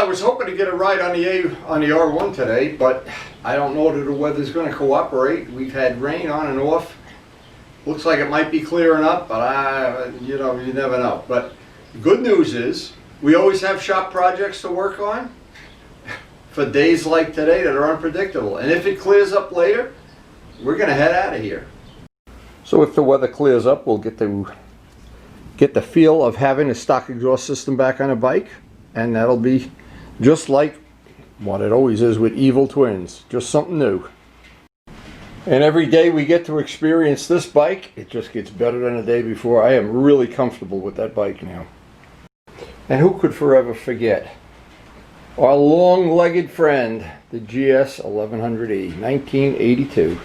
was hoping to get a ride on the R1 today, but I don't know that the weather's going to cooperate. We've had rain on and off. Looks like it might be clearing up, but you never know. But good news is we always have shop projects to work on for days like today that are unpredictable. And if it clears up later, we're going to head out of here. So if the weather clears up, we'll get the feel of having a stock exhaust system back on a bike, and that'll be just like what it always is with Evil Twins, just something new. And every day we get to experience this bike, it just gets better than the day before. I am really comfortable with that bike now. And who could forever forget our long-legged friend, the GS 1100E, 1982.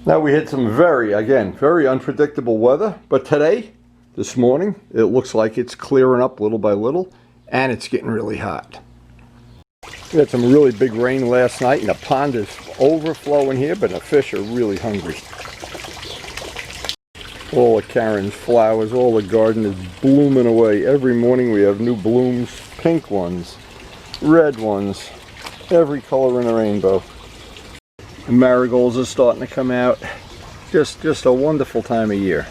Now we had some very unpredictable weather, but today, this morning, it looks like it's clearing up little by little, and it's getting really hot. We had some really big rain last night, and the pond is overflowing here, but the fish are really hungry. All of Karen's flowers, all the garden is blooming away. Every morning we have new blooms, pink ones, red ones, every color in the rainbow. The marigolds are starting to come out. Just a wonderful time of year.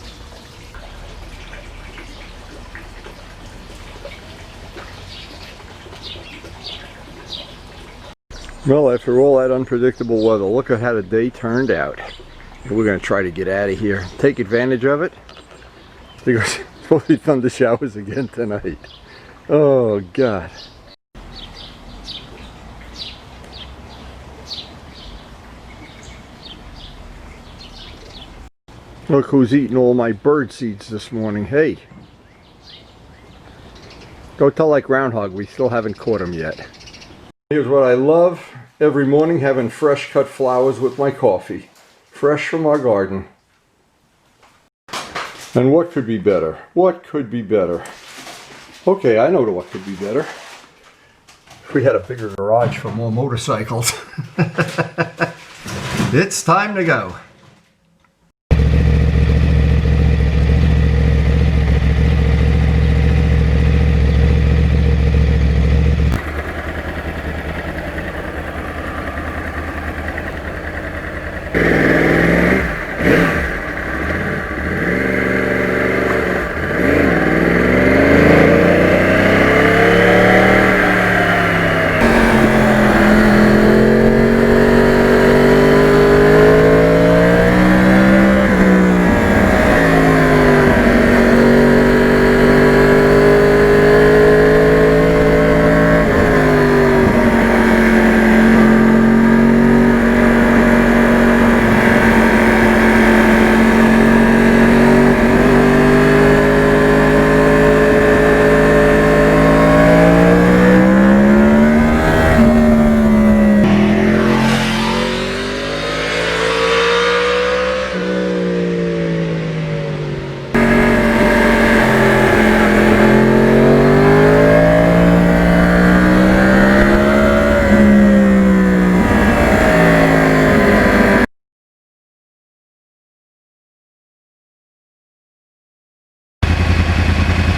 Well, after all that unpredictable weather, look at how the day turned out. And we're going to try to get out of here, take advantage of it, because it's supposed to be thunder showers again tonight. Oh, God. Look who's eating all my bird seeds this morning. Hey. Go tell that groundhog we still haven't caught him yet. Here's what I love every morning, having fresh cut flowers with my coffee. Fresh from our garden. And what could be better? What could be better? Okay, I know what could be better. If we had a bigger garage for more motorcycles. It's time to go.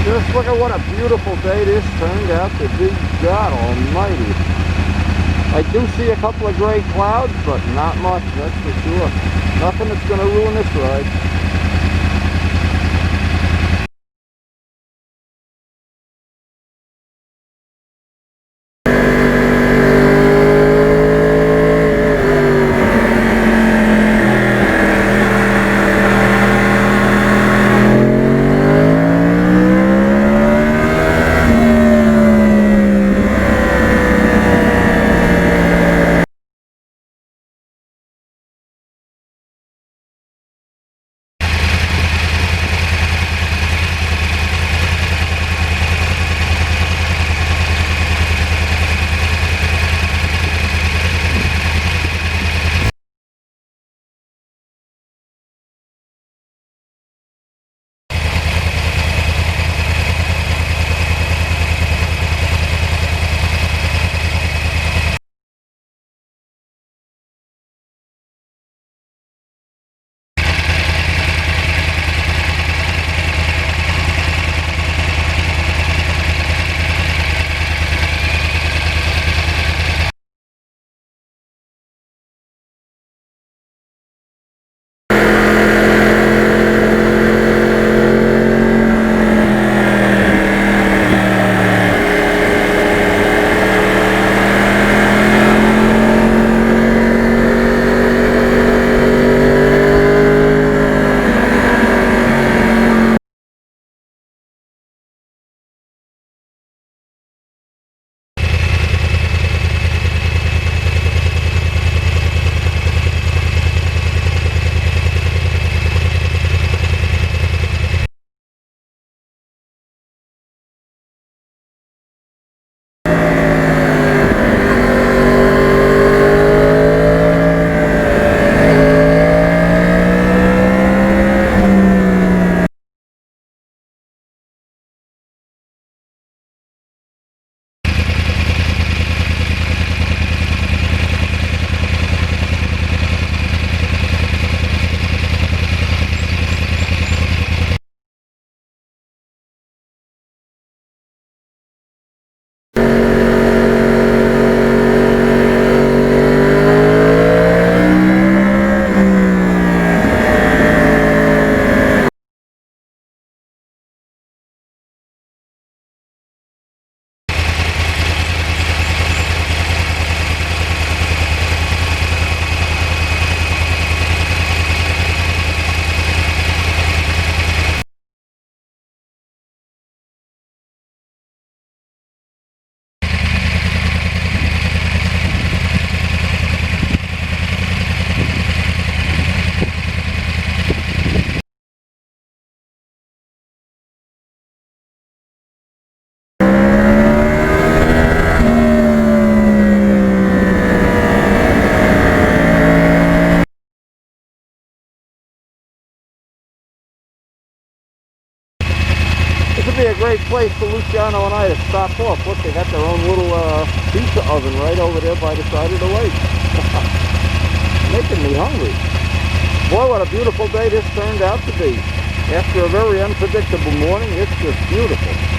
Just look at what a beautiful day this turned out to be. God almighty. I do see a couple of gray clouds, but not much, that's for sure. Nothing that's going to ruin this ride. great place for Luciano and I to stop off. Look, they got their own little pizza oven right over there by the side of the lake. Making me hungry. Boy, what a beautiful day this turned out to be. After a very unpredictable morning, it's just beautiful.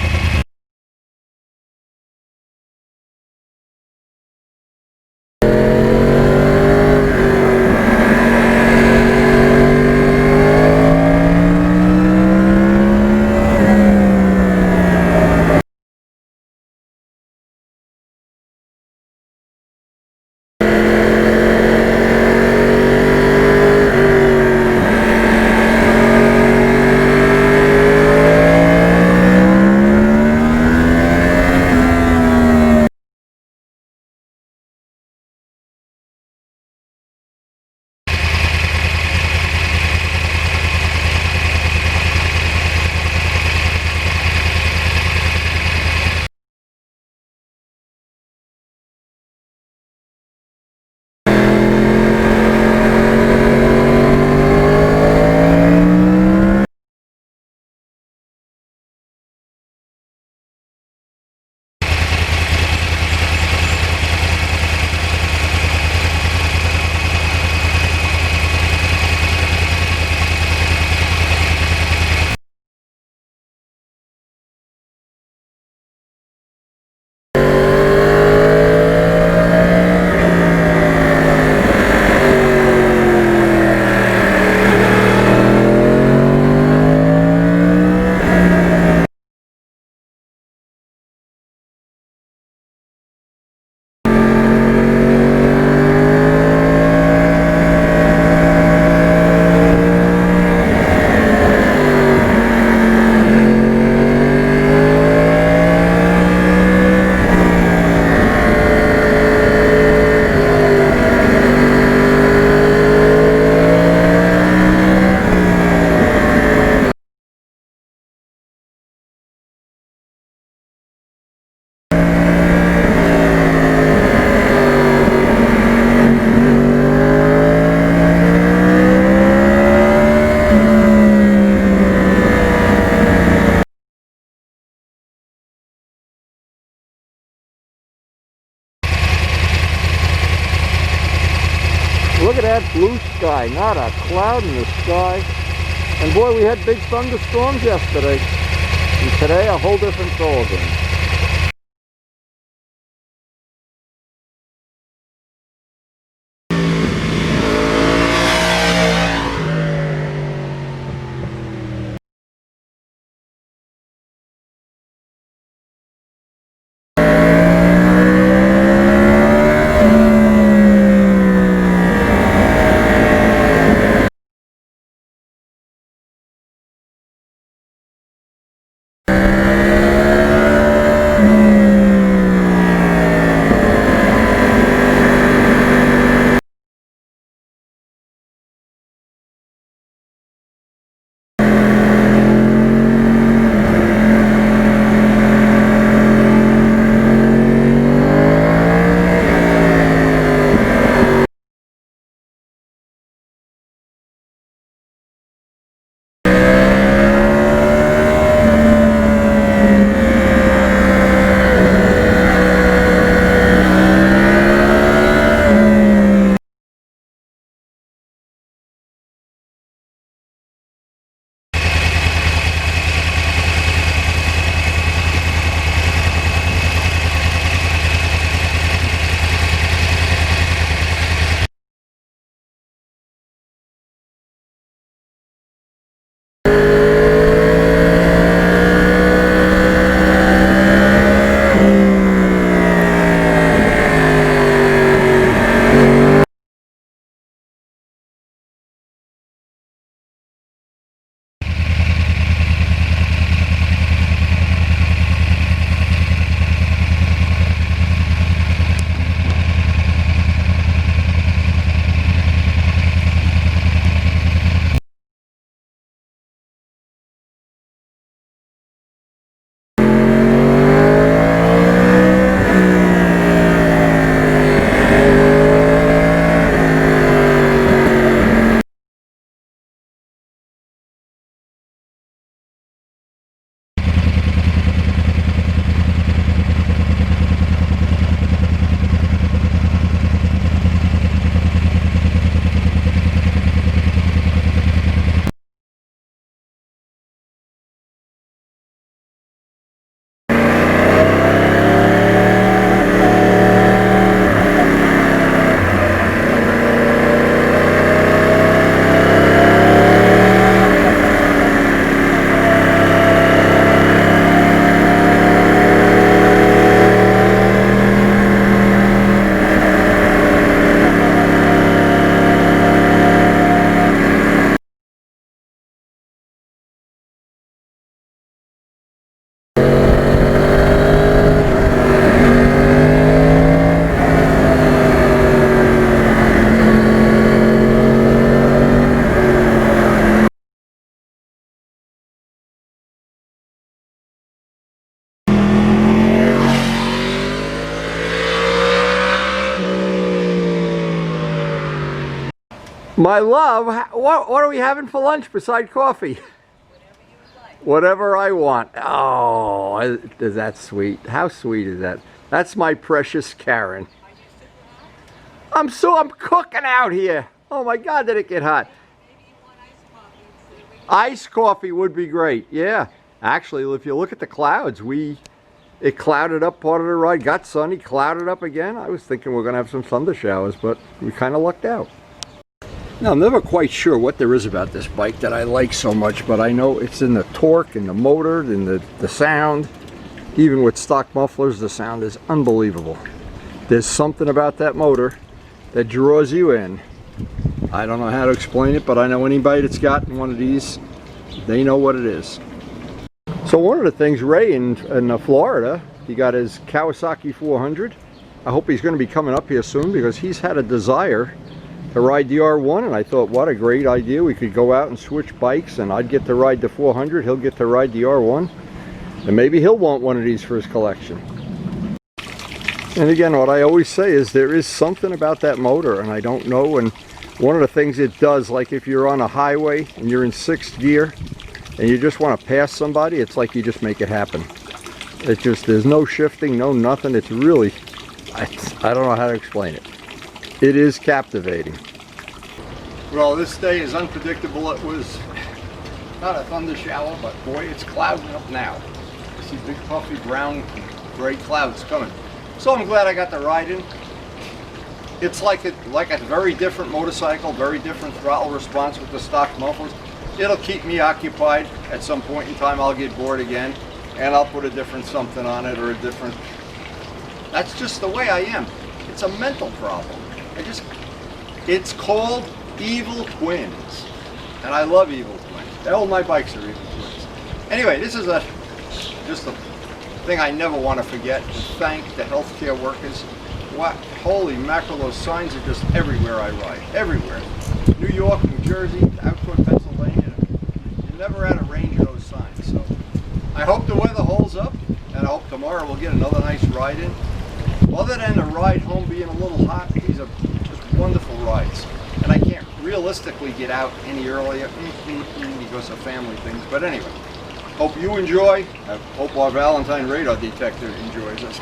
Look at that blue sky, not a cloud in the sky. And boy, we had big thunderstorms yesterday. And today, a whole different ballgame. My love, what are we having for lunch beside coffee? Whatever I want. Oh, is that sweet? How sweet is that? That's my precious Karen. I'm cooking out here. Oh my God, did it get hot? Iced coffee would be great. Yeah. Actually, if you look at the clouds, it clouded up part of the ride, got sunny, clouded up again. I was thinking we're going to have some thunder showers, but we kind of lucked out. Now, I'm never quite sure what there is about this bike that I like so much, but I know it's in the torque, in the motor, in the sound. Even with stock mufflers, the sound is unbelievable. There's something about that motor that draws you in. I don't know how to explain it, but I know anybody that's gotten one of these, they know what it is. So one of the things, Ray in Florida, he got his Kawasaki 400. I hope he's going to be coming up here soon because he's had a desire to ride the R1, and I thought, what a great idea. We could go out and switch bikes, and I'd get to ride the 400, he'll get to ride the R1, and maybe he'll want one of these for his collection. And again, what I always say is there is something about that motor, and I don't know, and one of the things it does, like if you're on a highway and you're in 6th gear and you just want to pass somebody, it's like you just make it happen. It just, there's no shifting, no nothing. It's really, I don't know how to explain it. It is captivating. Well, this day is unpredictable. It was not a thunder shower, but boy, it's clouding up now. I see big puffy brown gray clouds coming. So I'm glad I got to ride in. It's like a very different motorcycle, very different throttle response with the stock mufflers. It'll keep me occupied. At some point in time I'll get bored again and I'll put a different something on it, or a different, that's just the way I am. It's a mental problem. It's called evil twins. And I love evil twins. All my bikes are evil twins. Anyway, this is just a thing I never want to forget, to thank the healthcare workers. What, holy mackerel, those signs are just everywhere I ride, everywhere. New York, New Jersey, out toward Pennsylvania, you're never out of range of those signs. So I hope the weather holds up, and I hope tomorrow we'll get another nice ride in. Other than the ride home being a little hot, these are just wonderful rides. And I can't realistically get out any earlier because of family things. But anyway, hope you enjoy. I hope our Valentine radar detector enjoys us.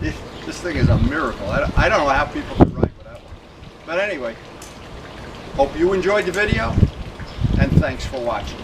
This thing is a miracle. I don't know how people can ride without one. But anyway, hope you enjoyed the video, and thanks for watching.